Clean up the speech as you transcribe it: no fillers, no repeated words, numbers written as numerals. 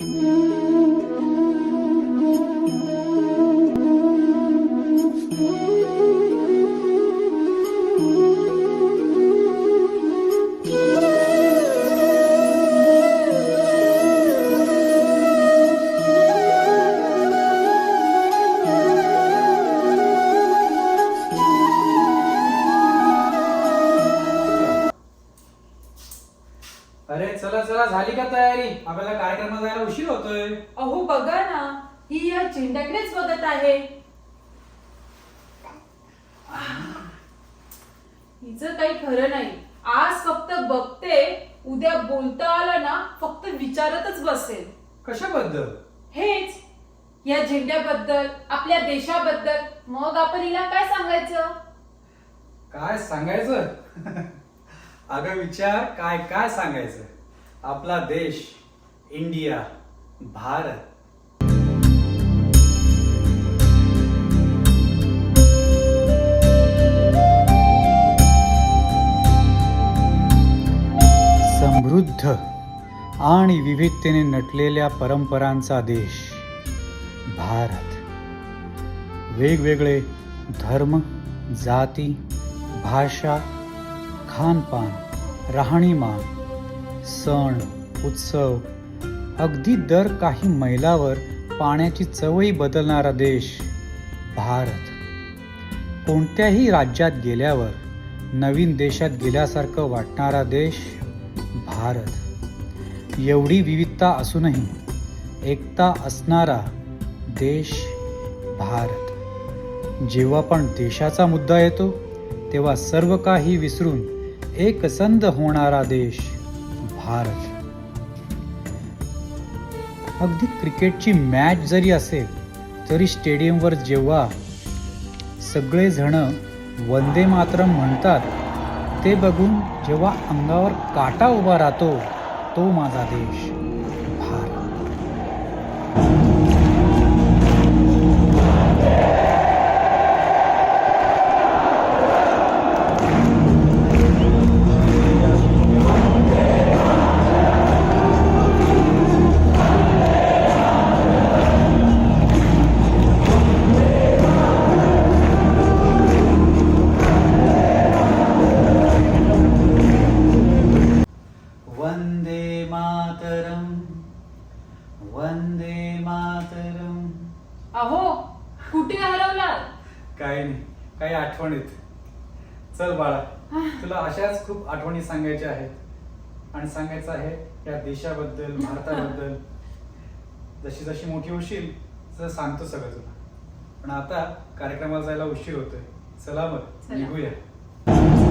अरे चला चला, झाली का तयारी? आपल्याला कार्यक्रमाला जायला उशीर होतोय. अहो बघा ना, ही या झेंड्याकडेच बघत आहे. हिचं काही खरं नाही. आज फक्त बघते, उद्या बोलता आलं ना फक्त विचारतच बसेल. कशाबद्दल? हेच या झेंड्याबद्दल, आपल्या देशाबद्दल. मग आपण हिला काय सांगायचं? काय सांगायचं? अगं विचार, काय काय सांगायचं? आपला देश, इंडिया, भारत. समृद्ध आणि विविधतेने नटलेल्या परंपरांचा देश भारत. वेगवेगळे धर्म, जाती, भाषा, खानपान, राहणीमान, सण, उत्सव, अगदी दर काही मैलावर पाण्याची चवही बदलणारा देश भारत. कोणत्याही राज्यात गेल्यावर नवीन देशात गेल्यासारखं वाटणारा देश भारत. एवढी विविधता असूनही एकता असणारा देश भारत. जेव्हा पण देशाचा मुद्दा येतो तेव्हा सर्व काही विसरून एकसंध होणारा देश भारत. अगदी क्रिकेटची मॅच जरी असेल तरी स्टेडियमवर जेव्हा सगळे जण वंदे मातरम म्हणतात ते बघून जेव्हा अंगावर काटा उभा राहतो तो माझा देश भारत. वंदे मातरम, वंदे मातरम. अहो कुठे हरवलात? काही नाही, काही आठवणीत. चल बाळा, तुला अशाच खूप आठवणी सांगायच्या आहेत आणि सांगायचं आहे या देशाबद्दल, भारताबद्दल. जशी जशी मोठी होशील तसं सांगतो सगळं तुला. पण आता कार्यक्रमाला जायला उशीर होतोय. चला मग चला. निघूया.